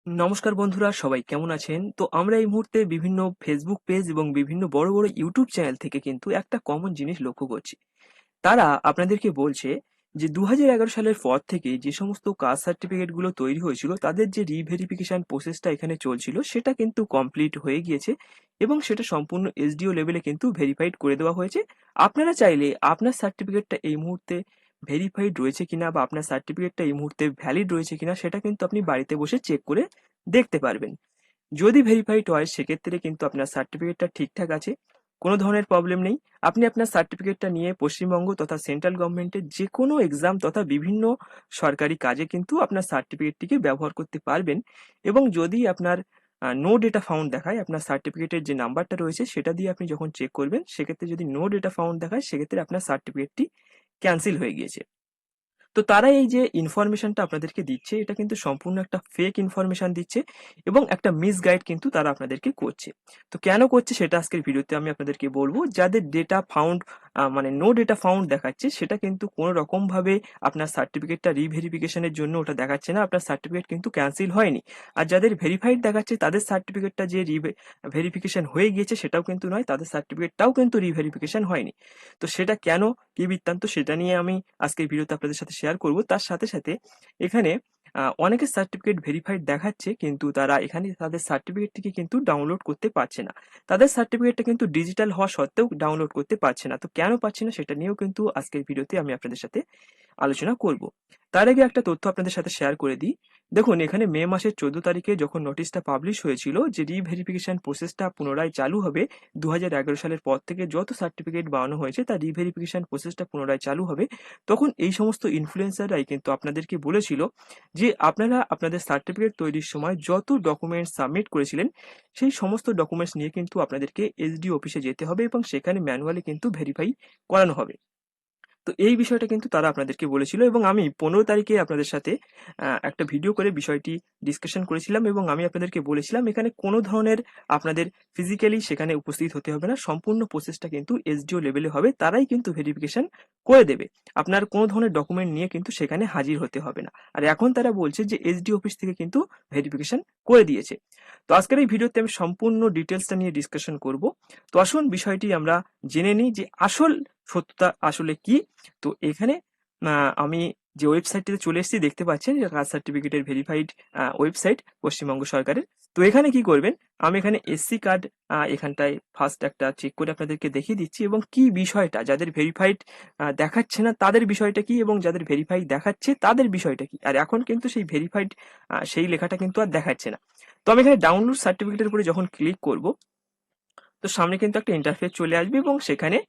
নমস্কার বন্ধুরা, সবাই কেমন আছেন? তো আমরা এই মুহূর্তে বিভিন্ন ফেসবুক পেজ এবং বিভিন্ন বড় বড় ইউটিউব চ্যানেল থেকে কিন্তু একটা কমন জিনিস লক্ষ্য করছি। তারা আপনাদেরকে বলছে যে 2011 সালের পর থেকে যে সমস্ত কাস্ট সার্টিফিকেট গুলো তৈরি হয়েছিল তাদের যে রিভেরিফিকেশন প্রসেসটা এখানে চলছিল সেটা কিন্তু কমপ্লিট হয়ে গিয়েছে এবং সেটা সম্পূর্ণ এসডিও লেভেলে কিন্তু ভেরিফাইড করে দেওয়া হয়েছে। আপনারা চাইলে আপনার সার্টিফিকেটটা এই মুহূর্তে ভেরিফাইড রয়েছে কিনা বা আপনার সার্টিফিকেটটা এই মুহূর্তে ভ্যালিড রয়েছে কিনা সেটা কিন্তু আপনি বাড়িতে বসে চেক করে দেখতে পারবেন। যদি ভেরিফাইড হয় সেক্ষেত্রে কিন্তু আপনার সার্টিফিকেটটা ঠিকঠাক আছে, কোনো ধরনের প্রবলেম নেই। আপনি আপনার সার্টিফিকেটটা নিয়ে পশ্চিমবঙ্গ তথা সেন্ট্রাল গভর্নমেন্টের যে কোনো এক্সাম তথা বিভিন্ন সরকারি কাজে কিন্তু আপনার সার্টিফিকেটটিকে ব্যবহার করতে পারবেন। এবং যদি আপনার নো ডেটা ফাউন্ড দেখায়, আপনার সার্টিফিকেটের যে নাম্বারটা রয়েছে সেটা দিয়ে আপনি যখন চেক করবেন সেক্ষেত্রে যদি নো ডেটা ফাউন্ড দেখায় সেক্ষেত্রে আপনার সার্টিফিকেটটি ক্যান্সেল হয়ে গিয়েছে। তো তারা এই যে ইনফরমেশনটা আপনাদেরকে দিচ্ছে এটা কিন্তু সম্পূর্ণ একটা ফেক ইনফরমেশন দিচ্ছে এবং একটা মিসগাইড কিন্তু তারা আপনাদেরকে করছে। তো কেন করছে সেটা আজকের ভিডিওতে আমি আপনাদেরকে বলবো। যাদের ডেটা ফাউন্ড মানে নো ডেটা ফাউন্ড দেখাচ্ছে সেটা কিন্তু কোনো রকম ভাবে আপনার সার্টিফিকেটটা রিভেরিফিকেশনের জন্য ওটা দেখাচ্ছে না, আপনার সার্টিফিকেট কিন্তু ক্যান্সেল হয়নি। আর যাদের ভেরিফাইড দেখাচ্ছে তাদের সার্টিফিকেটটা যে ভেরিফিকেশন হয়ে গিয়েছে সেটাও কিন্তু নয়, তাদের সার্টিফিকেটটাও কিন্তু রিভেরিফিকেশন হয়নি। তো সেটা কেন, কি বৃত্তান্ত সেটা নিয়ে আমি আজকের ভিডিওতে আপনাদের সাথে শেয়ার করব। তার সাথে সাথে এখানে অনেকের সার্টিফিকেট ভেরিফাইড দেখাচ্ছে কিন্তু তারা এখানে তাদের সার্টিফিকেটটিকে কিন্তু ডাউনলোড করতে পারছে না। তাদের সার্টিফিকেটটা কিন্তু ডিজিটাল হওয়া সত্ত্বেও ডাউনলোড করতে পারছে না। তো কেন পারছে না সেটা নিয়েও কিন্তু আজকের ভিডিওতে আমি আপনাদের সাথে আলোচনা করব। তার আগে একটা তথ্য আপনাদের সাথে শেয়ার করে দিই। দেখুন, এখানে মে মাসের 14 তারিখে যখন নোটিশটা পাবলিশ হয়েছিল যে রিভেরিফিকেশন প্রসেসটা পুনরায় চালু হবে, 2011 সালের পর থেকে যত সার্টিফিকেট বানানো হয়েছে তার রিভেরিফিকেশন প্রসেসটা পুনরায় চালু হবে, তখন এই সমস্ত ইনফ্লুয়েন্সাররাই কিন্তু আপনাদেরকে বলেছিল যে আপনারা আপনাদের সার্টিফিকেট তৈরির সময় যত ডকুমেন্টস সাবমিট করেছিলেন সেই সমস্ত ডকুমেন্টস নিয়ে কিন্তু আপনাদেরকে এসডি অফিসে যেতে হবে এবং সেখানে ম্যানুয়ালি কিন্তু ভেরিফাই করানো হবে। তো এই বিষয়টা কিন্তু তারা আপনাদেরকে বলেছিল এবং আমি 15 তারিখে আপনাদের সাথে একটা ভিডিও করে বিষয়টি ডিসকাশন করেছিলাম এবং আমি আপনাদেরকে বলেছিলাম এখানে কোনো ধরনের আপনাদের ফিজিক্যালি সেখানে উপস্থিত হতে হবে না, সম্পূর্ণ প্রসেসটা কিন্তু এসডিও লেভেলে হবে, তারাই কিন্তু ভেরিফিকেশন করে দেবে। আপনার কোনো ধরনের ডকুমেন্ট নিয়ে কিন্তু সেখানে হাজির হতে হবে না। আর এখন তারা বলছে যে এসডি অফিস থেকে কিন্তু ভেরিফিকেশন করে দিয়েছে। তো আজকের এই ভিডিওতে আমি সম্পূর্ণ ডিটেলসটা নিয়ে ডিসকাশন করব। তো আসুন বিষয়টি আমরা জেনে নিই যে আসল সত্যতা আসলে কি। তো এখানে আমি যে ওয়েবসাইটটিতে চলে এসেছি দেখতে পাচ্ছেন যে কাস্ট সার্টিফিকেটের ভেরিফাইড ওয়েবসাইট পশ্চিমবঙ্গ সরকারের। তো এখানে কি করবেন, আমি এখানে এসসি কার্ড এখানটায় ফার্স্ট একটা চেক করে আপনাদেরকে দেখিয়ে দিচ্ছি এবং কি বিষয়টা যাদের ভেরিফাইড দেখাচ্ছে না তাদের বিষয়টা কি এবং যাদের ভেরিফাই দেখাচ্ছে তাদের বিষয়টা কি। আর এখন কিন্তু সেই ভেরিফাইড সেই লেখাটা কিন্তু আর দেখাচ্ছে না। তো আমি এখানে ডাউনলোড সার্টিফিকেটের উপরে যখন ক্লিক করব তো সামনে কিন্তু একটা ইন্টারফেস চলে আসবে এবং সেখানে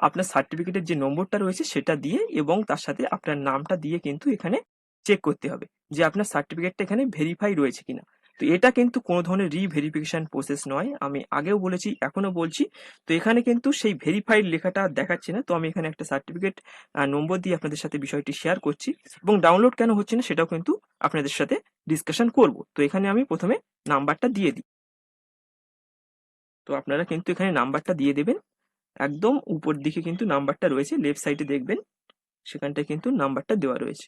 আপনার সার্টিফিকেটের যে নম্বরটা রয়েছে সেটা দিয়ে এবং তার সাথে আপনার নামটা দিয়ে কিন্তু এখানে চেক করতে হবে যে আপনার সার্টিফিকেটটা এখানে ভেরিফাই রয়েছে কিনা। তো এটা কিন্তু কোনো ধরনের রিভেরিফিকেশন প্রসেস নয়, আমি আগেও বলেছি এখনো বলছি। তো এখানে কিন্তু সেই ভেরিফাইড লেখাটা দেখাচ্ছে না। তো আমি এখানে একটা সার্টিফিকেট নম্বর দিয়ে আপনাদের সাথে বিষয়টি শেয়ার করছি এবং ডাউনলোড কেন হচ্ছে না সেটাও কিন্তু আপনাদের সাথে ডিসকাশন করব। তো এখানে আমি প্রথমে নাম্বারটা দিয়ে দিই। তো আপনারা কিন্তু এখানে নাম্বারটা দিয়ে দেবেন, একদম উপর দিকে কিন্তু নাম্বারটা রয়েছে, লেফট সাইডে দেখবেন সেখানটায় কিন্তু নাম্বারটা দেওয়া রয়েছে।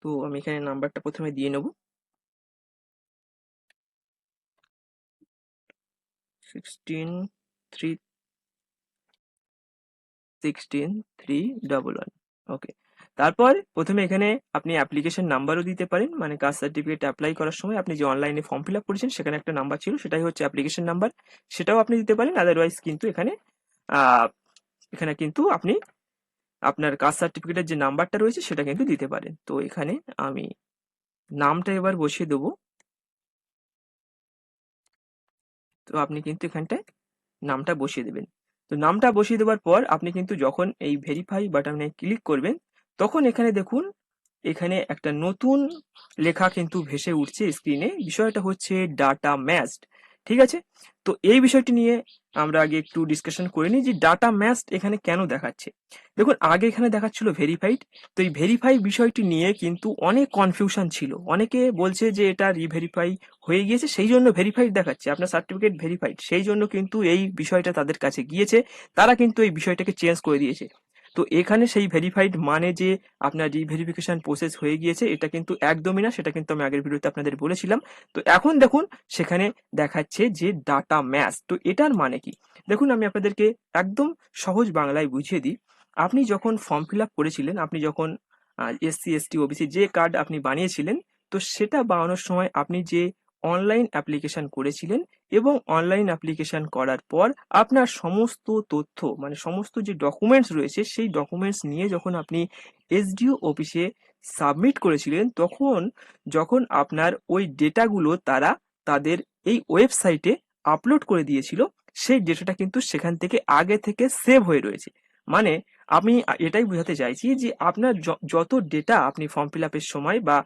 তো আমি এখানে নাম্বারটা প্রথমে দিয়ে নেব, 16316311। ওকে। তারপর প্রথমে এখানে আপনি অ্যাপ্লিকেশন নাম্বারও দিতে পারেন, মানে কাস্ট সার্টিফিকেট অ্যাপ্লাই করার সময় আপনি যে অনলাইনে ফর্ম ফিল আপ করেছেন সেখানে একটা নাম্বার ছিল, সেটাই হচ্ছে অ্যাপ্লিকেশন নাম্বার, সেটাও আপনি দিতে পারেন। আদারওয়াইজ কিন্তু এখানে আহ, এখানে কিন্তু আপনি আপনার কাস্ট সার্টিফিকেটের যে নাম্বারটা রয়েছে সেটা কিন্তু দিতে পারেন। তো এখানে আমি নামটা এবার বসিয়ে দেবো। তো আপনি কিন্তু এখানটায় নামটা বসিয়ে দেবেন। তো নামটা বসিয়ে দেওয়ার পর আপনি কিন্তু যখন এই ভেরিফাই বাটনে ক্লিক করবেন তখন এখানে দেখুন এখানে একটা নতুন লেখা কিন্তু ভেসে উঠছে স্ক্রিনে, বিষয়টা হচ্ছে ডাটা ম্যাচড। ঠিক আছে, তো এই বিষয়টি নিয়ে আমরা আগে একটু ডিসকাশন করে নিই যে ডাটা ম্যাচড এখানে কেন দেখাচ্ছে। দেখুন, আগে এখানে দেখাচ্ছিল ভেরিফাইড। তো এই ভেরিফাই বিষয়টি নিয়ে কিন্তু অনেক কনফিউশন ছিল, অনেকে বলছে যে এটা রিভেরিফাই হয়ে গিয়েছে সেই জন্য ভেরিফাইড দেখাচ্ছে, আপনার সার্টিফিকেট ভেরিফাইড, সেই জন্য কিন্তু এই বিষয়টা তাদের কাছে গিয়েছে, তারা কিন্তু এই বিষয়টাকে চেঞ্জ করে দিয়েছে। তো এখানে সেই ভেরিফাইড মানে যে আপনার রিভেরিফিকেশন প্রসেস হয়ে গিয়েছে এটা কিন্তু একদমই না, সেটা কিন্তু আমি আগের ভিডিওতে আপনাদের বলেছিলাম। তো এখন দেখুন সেখানে দেখাচ্ছে যে ডাটা ম্যাচ। তো এটার মানে কি? দেখুন আমি আপনাদেরকে একদম সহজ বাংলায় বুঝিয়ে দিই। আপনি যখন ফর্ম ফিল আপ করেছিলেন, আপনি যখন এসসি এসটি ওবিসি যে কার্ড আপনি বানিয়েছিলেন, তো সেটা বানানোর সময় আপনি যে অনলাইন অ্যাপ্লিকেশন করেছিলেন এবং অনলাইন অ্যাপ্লিকেশন করার পর আপনার সমস্ত তথ্য মানে সমস্ত যে ডকুমেন্টস রয়েছে সেই ডকুমেন্টস নিয়ে যখন আপনি এসডিও অফিসে সাবমিট করেছিলেন, তখন যখন আপনার ওই ডেটাগুলো তারা তাদের এই ওয়েবসাইটে আপলোড করে দিয়েছিল, সেই ডেটাটা কিন্তু সেখান থেকে আগে থেকে সেভ হয়ে রয়েছে। মানে আমি এটাই বোঝাতে চাইছি যে আপনার যত ডেটা আপনি ফর্ম ফিল আপের সময় বা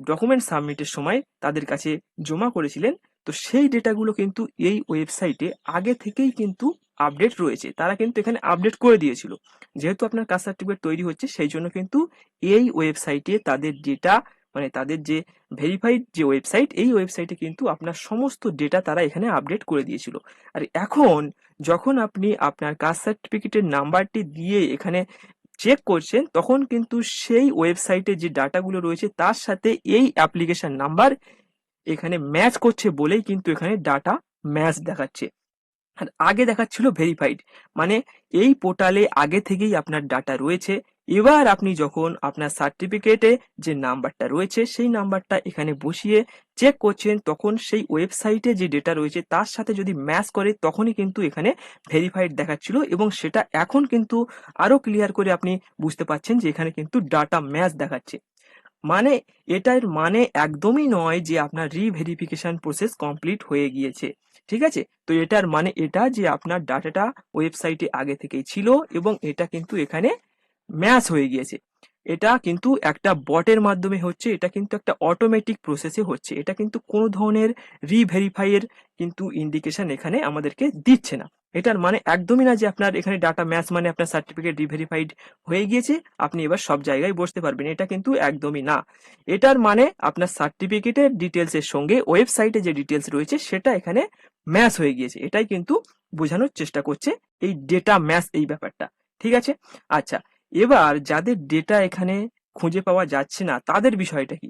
ডকুমেন্ট সাবমিটের সময় তাদের কাছে জমা করেছিলেন, তো সেই ডেটাগুলো কিন্তু এই ওয়েবসাইটে আগে থেকেই কিন্তু আপডেট রয়েছে। তারা কিন্তু এখানে আপডেট করে দিয়েছিল। যেহেতু আপনার কাস্ট সার্টিফিকেট তৈরি হচ্ছে, সেই জন্য কিন্তু এই ওয়েবসাইটে তাদের ডেটা মানে তাদের যে ভেরিফাইড যে ওয়েবসাইট, এই ওয়েবসাইটে কিন্তু আপনার সমস্ত ডেটা তারা এখানে আপডেট করে দিয়েছিল। আর এখন যখন আপনি আপনার কাস্ট সার্টিফিকেটের নাম্বারটি দিয়ে এখানে চেক করছেন, তখন কিন্তু সেই ওয়েবসাইটে যে ডাটাগুলো রয়েছে তার সাথে এই অ্যাপ্লিকেশন নাম্বার এখানে ম্যাচ করছে বলেই কিন্তু এখানে ডাটা ম্যাচ দেখাচ্ছে। আর আগে দেখাচ্ছিল ভেরিফাইড, মানে এই পোর্টালে আগে থেকেই আপনার ডাটা রয়েছে। এবার আপনি যখন আপনার সার্টিফিকেটে যে নাম্বারটা রয়েছে সেই নাম্বারটা এখানে বসিয়ে চেক করছেন, তখন সেই ওয়েবসাইটে যে ডেটা রয়েছে তার সাথে যদি ম্যাচ করে তখনই কিন্তু এখানে ভেরিফাইড দেখাচ্ছিল। এবং সেটা এখন কিন্তু আরো ক্লিয়ার করে আপনি বুঝতে পারছেন যে এখানে কিন্তু ডাটা ম্যাচ দেখাচ্ছে। মানে এটার মানে একদমই নয় যে আপনার রিভেরিফিকেশন প্রসেস কমপ্লিট হয়ে গিয়েছে। ঠিক আছে? তো এটার মানে এটা যে আপনার ডাটাটা ওয়েবসাইটে আগে থেকেই ছিল এবং এটা কিন্তু এখানে ম্যাচ হয়ে গিয়েছে। এটা কিন্তু একটা বটের মাধ্যমে হচ্ছে, এটা কিন্তু একটা অটোমেটিক প্রসেসে হচ্ছে। এটা কিন্তু কোনো ধরনের রিভেরিফাই এর কিন্তু ইন্ডিকেশন এখানে আমাদেরকে দিচ্ছে না। এটার মানে একদমই না যে আপনার এখানে ডাটা ম্যাচ মানে আপনার সার্টিফিকেট রিভেরিফাইড হয়ে গিয়েছে, আপনি এবার সব জায়গায় বসতে পারবেন। এটা কিন্তু একদমই না। এটার মানে আপনার সার্টিফিকেটের ডিটেলস এর সঙ্গে ওয়েবসাইটে যে ডিটেলস রয়েছে সেটা এখানে ম্যাচ হয়ে গিয়েছে। এটাই কিন্তু বোঝানোর চেষ্টা করছে এই ডেটা ম্যাচ এই ব্যাপারটা। ঠিক আছে? আচ্ছা, এবার যাদের ডেটা এখানে খুঁজে পাওয়া যাচ্ছে না তাদের বিষয়টা কি?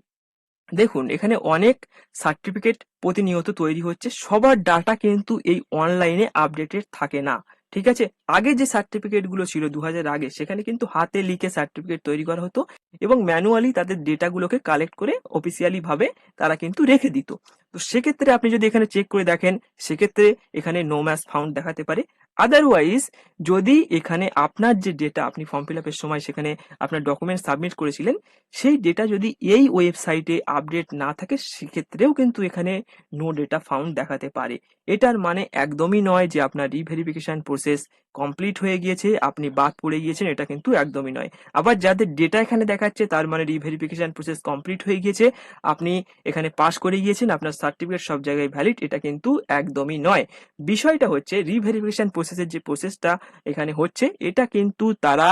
দেখুন এখানে অনেক সার্টিফিকেট প্রতিনিয়ত তৈরি হচ্ছে, সবার ডাটা কিন্তু এই অনলাইনে আপডেটেড থাকে না। ঠিক আছে? আগে যে সার্টিফিকেট গুলো ছিল 2000 আগে, সেখানে কিন্তু হাতে লিখে সার্টিফিকেট তৈরি করা হতো এবং ম্যানুয়ালি তাদের ডেটাগুলোকে কালেক্ট করে অফিসিয়ালি ভাবে তারা কিন্তু রেখে দিত। তো সেক্ষেত্রে আপনি যদি এখানে চেক করে দেখেন, সেক্ষেত্রে এখানে নো ম্যাচ ফাউন্ড দেখাতে পারে। আদারওয়াইজ যদি এখানে আপনার যে ডেটা আপনি ফর্ম ফিল আপের সময় সেখানে আপনার ডকুমেন্ট সাবমিট করেছিলেন, সেই ডেটা যদি এই ওয়েবসাইটে আপডেট না থাকে, সেক্ষেত্রেও কিন্তু এখানে নো ডেটা ফাউন্ড দেখাতে পারে। এটার মানে একদমই নয় যে আপনার রিভেরিফিকেশন প্রসেস কমপ্লিট হয়ে গিয়েছে, আপনি বাদ পড়ে গিয়েছেন, এটা কিন্তু একদমই নয়। আবার যাদের ডেটা এখানে দেখাচ্ছে তার মানে রিভেরিফিকেশন প্রসেস কমপ্লিট হয়ে গিয়েছে, আপনি এখানে পাস করে গিয়েছেন, আপনার সার্টিফিকেট সব জায়গায় ভ্যালিড, এটা কিন্তু একদমই নয়। বিষয়টা হচ্ছে রিভেরিফিকেশন প্রসেসের যে প্রসেসটা এখানে হচ্ছে, এটা কিন্তু তারা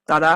তারা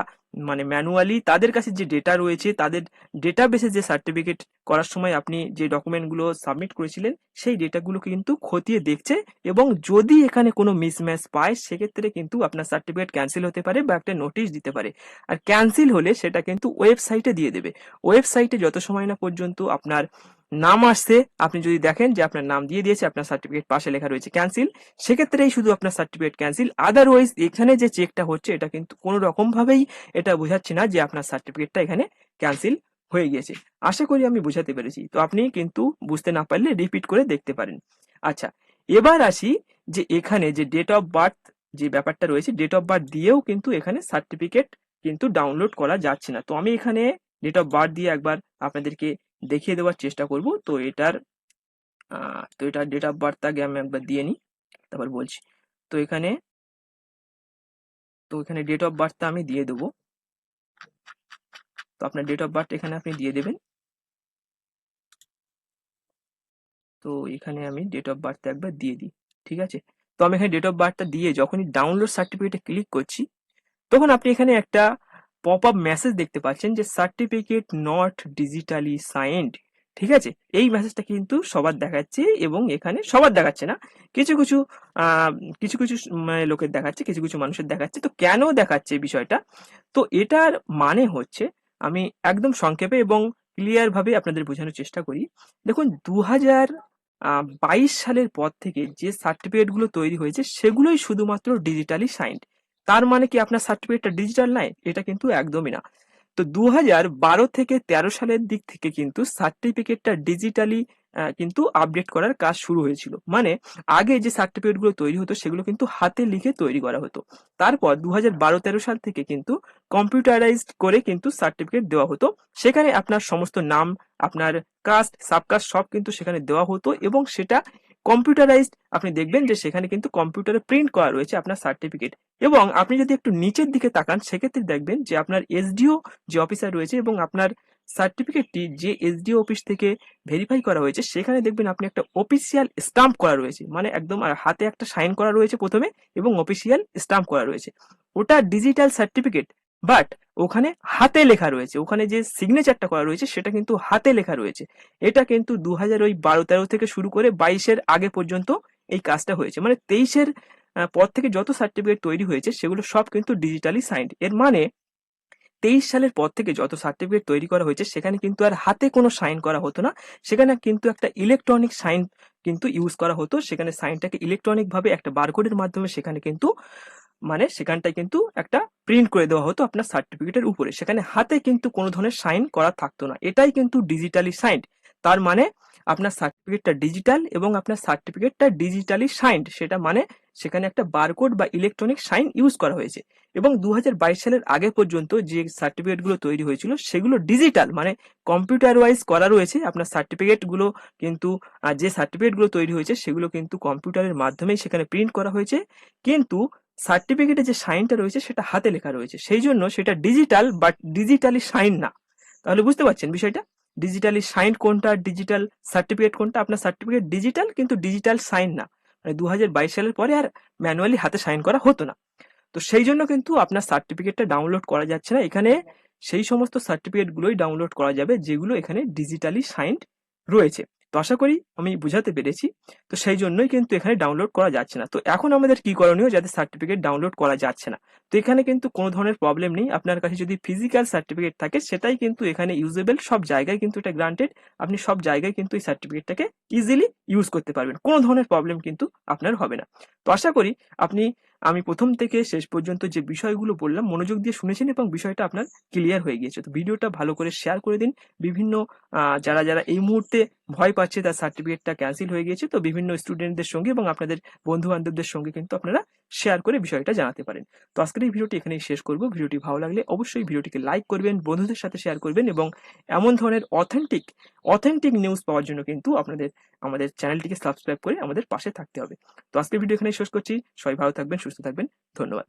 মানে ম্যানুয়ালি তাদের কাছে যে ডেটা রয়েছে, তাদের ডেটাবেসে যে সার্টিফিকেট করার সময় আপনি যে ডকুমেন্টগুলো সাবমিট করেছিলেন সেই ডেটাগুলো কিন্তু খতিয়ে দেখছে, এবং যদি এখানে কোনো মিসম্যাচ পায় সেক্ষেত্রে কিন্তু আপনার সার্টিফিকেট ক্যান্সেল হতে পারে বা একটা নোটিশ দিতে পারে। আর ক্যান্সেল হলে সেটা কিন্তু ওয়েবসাইটে দিয়ে দেবে। ওয়েবসাইটে যত সময় না পর্যন্ত আপনার নাম আসছে, আপনি যদি দেখেন যে আপনার নাম দিয়ে দিয়েছে, আপনার সার্টিফিকেট পাশে লেখা রয়েছে ক্যান্সেল, সেক্ষেত্রেই শুধু আপনার সার্টিফিকেট ক্যান্সেল। আদারওয়াইজ এখানে যে চেকটা হচ্ছে এটা কিন্তু কোনো রকম ভাবেই এটা বোঝাচ্ছে না যে আপনার সার্টিফিকেটটা এখানে ক্যান্সেল হয়ে গিয়েছে। আশা করি আমি বোঝাতে পেরেছি। তো আপনি কিন্তু বুঝতে না পারলে রিপিট করে দেখতে পারেন। আচ্ছা, এবার আসি যে এখানে যে ডেট অফ বার্থ যে ব্যাপারটা রয়েছে, ডেট অফ বার্থ দিয়েও কিন্তু এখানে সার্টিফিকেট কিন্তু ডাউনলোড করা যাচ্ছে না। তো আমি এখানে ডেট অফ বার্থ দিয়ে একবার আপনাদেরকে দেখিয়ে দেওয়ার চেষ্টা করব। তো এটার ডেট অফ বার্থ আগে আমি একবার দিয়ে নিই, তারপর বলছি। তো এখানে ডেট অফ বার্থটা আমি দিয়ে দেবো। তো আপনার ডেট অফ বার্থ এখানে আপনি দিয়ে দেবেন। তো এখানে আমি ডেট অফ বার্থটা একবার দিয়ে দিই। ঠিক আছে? তো আমি এখানে ডেট অফ বার্থটা দিয়ে যখনই ডাউনলোড সার্টিফিকেটে ক্লিক করছি, তখন আপনি এখানে একটা পপ আপ মেসেজ দেখতে পাচ্ছেন যে সার্টিফিকেট নট ডিজিটালি সাইন্ড। ঠিক আছে? এই মেসেজটা কিন্তু সবার দেখাচ্ছে এবং এখানে সবার দেখাচ্ছে না। কিছু, কিছু আ কিছু, কিছু মানে লোকের দেখাচ্ছে, কিছু, কিছু মানুষের দেখাচ্ছে। তো কেন দেখাচ্ছে এই বিষয়টা? তো এটার মানে হচ্ছে আমি একদম সংক্ষেপে এবং ক্লিয়ার ভাবে আপনাদের বোঝানোর চেষ্টা করি। দেখুন ২০২২ সালের পর থেকে যে সার্টিফিকেট গুলো তৈরি হয়েছে সেগুলোই শুধুমাত্র ডিজিটালি সাইনড। তার মানে কি আপনার সার্টিফিকেটটা ডিজিটাল নয়? এটা কিন্তু একদমই না। তো 2012 থেকে 13 সালের দিক থেকে কিন্তু সার্টিফিকেটটা ডিজিটালি কিন্তু আপডেট করার কাজ শুরু হয়েছিল। মানে আগে যে সার্টিফিকেট গুলো তৈরি হতো সেগুলো কিন্তু হাতে লিখে তৈরি করা হতো। তারপর 2012-13 সাল থেকে কিন্তু কম্পিউটারাইজড করে কিন্তু সার্টিফিকেট দেওয়া হতো। সেখানে আপনার সমস্ত নাম, আপনার কাস্ট, সাবকাস্ট সব কিন্তু সেখানে দেওয়া হতো এবং সেটা কম্পিউটারাইজড আপনি দেখবেন যে সেখানে কিন্তু কম্পিউটারে প্রিন্ট করা রয়েছে আপনার সার্টিফিকেট। এবং আপনি যদি একটু নিচের দিকে তাকান সেক্ষেত্রে দেখবেন যে আপনার এসডিও যে অফিসার রয়েছে এবং আপনার সার্টিফিকেটটি যে এসডিও অফিস থেকে ভেরিফাই করা হয়েছে সেখানে দেখবেন আপনি একটা অফিসিয়াল স্টাম্প করা রয়েছে, মানে একদম হাতে একটা সাইন করা রয়েছে প্রথমে এবং অফিসিয়াল স্টাম্প করা রয়েছে। ওটা ডিজিটাল সার্টিফিকেট, বাট ওখানে হাতে লেখা রয়েছে, ওখানে যে সিগনেচারটা করা রয়েছে সেটা কিন্তু হাতে লেখা রয়েছে। এটা কিন্তু 2012-13 থেকে শুরু করে 22-এর আগে পর্যন্ত এই কাজটা হয়েছে। মানে 23-এর পর থেকে যত সার্টিফিকেট তৈরি হয়েছে সেগুলো সব কিন্তু ডিজিটালি সাইন্ড। এর মানে 23 সালের পর থেকে যত সার্টিফিকেট তৈরি করা হয়েছে সেখানে কিন্তু আর হাতে কোনো সাইন করা হতো না। সেখানে কিন্তু একটা ইলেকট্রনিক সাইন কিন্তু ইউজ করা হতো। সেখানে সাইনটাকে ইলেকট্রনিক ভাবে একটা বারকোডের মাধ্যমে সেখানে কিন্তু মানে সেখানটায় কিন্তু একটা প্রিন্ট করে দেওয়া হতো আপনার সার্টিফিকেটের উপরে। সেখানে হাতে কিন্তু কোনো ধরনের সাইন করা থাকতো না। এটাই কিন্তু ডিজিটালি সাইন্ড। তার মানে আপনার সার্টিফিকেটটা ডিজিটাল এবং আপনার সার্টিফিকেটটা ডিজিটালি সাইন্ড। সেটা মানে সেখানে একটা বারকোড বা ইলেকট্রনিক সাইন ইউজ করা হয়েছে। এবং 2022 সালের আগে পর্যন্ত যে সার্টিফিকেটগুলো তৈরি হয়েছিল সেগুলো ডিজিটাল, মানে কম্পিউটার ওয়াইজ করা রয়েছে। আপনার সার্টিফিকেটগুলো কিন্তু যে সার্টিফিকেটগুলো তৈরি হয়েছে সেগুলো কিন্তু কম্পিউটারের মাধ্যমেই সেখানে প্রিন্ট করা হয়েছে। কিন্তু সার্টিফিকেটে যে সাইনটা রয়েছে সেটা হাতে লেখা রয়েছে, সেই জন্য সেটা ডিজিটাল বাট ডিজিটালি সাইন না। তাহলে বুঝতে পারছেন বিষয়টা? ডিজিটালি সাইন কোনটা, ডিজিটাল সার্টিফিকেট কোনটা? আপনার সার্টিফিকেট ডিজিটাল কিন্তু ডিজিটাল সাইন না। মানে 2022 সালের পরে আর ম্যানুয়ালি হাতে সাইন করা হতো না। তো সেই জন্য কিন্তু আপনার সার্টিফিকেটটা ডাউনলোড করা যাচ্ছে না। এখানে সেই সমস্ত সার্টিফিকেট গুলোই ডাউনলোড করা যাবে যেগুলো এখানে ডিজিটালি সাইন্ড রয়েছে। তো আশা করি আমি বুঝাতে পেরেছি। তো সেই জন্যই কিন্তু এখানে ডাউনলোড করা যাচ্ছে না। তো এখন আমাদের কি করণীয় যাতে সার্টিফিকেট ডাউনলোড করা যাচ্ছে না? তো এখানে কিন্তু কোনো ধরনের প্রবলেম নেই। আপনার কাছে যদি ফিজিক্যাল সার্টিফিকেট থাকে সেটাই কিন্তু এখানে ইউজেবল। সব জায়গায় কিন্তু এটা গ্রান্টেড। আপনি সব জায়গায় কিন্তু এই সার্টিফিকেটটাকে ইজিলি ইউজ করতে পারবেন। কোনো ধরনের প্রবলেম কিন্তু আপনার হবে না। তো আশা করি আপনি আমি প্রথম থেকে শেষ পর্যন্ত যে বিষয়গুলো বললাম মনোযোগ দিয়ে শুনেছেন এবং বিষয়টা আপনার ক্লিয়ার হয়ে গিয়েছে। তো ভিডিওটা ভালো করে শেয়ার করে দিন। বিভিন্ন যারা এই মুহূর্তে ভয় পাচ্ছে তার সার্টিফিকেটটা ক্যান্সেল হয়ে গিয়েছে, তো বিভিন্ন স্টুডেন্টদের সঙ্গে এবং আপনাদের বন্ধু-বান্ধবদের সঙ্গে কিন্তু আপনারা শেয়ার করে বিষয়টা জানাতে পারেন। তো আজকের এই ভিডিওটি এখানেই শেষ করব। ভিডিওটি ভালো লাগলে অবশ্যই ভিডিওটিকে লাইক করবেন, বন্ধুদের সাথে শেয়ার করবেন এবং এমন ধরনের অথেন্টিক নিউজ পাওয়ার জন্য কিন্তু আপনাদের আমাদের চ্যানেলটিকে সাবস্ক্রাইব করে আমাদের পাশে থাকতে হবে। তো আজকের ভিডিও এখানেই শেষ করছি। সবাই ভালো থাকবেন, সুস্থ থাকবেন। ধন্যবাদ।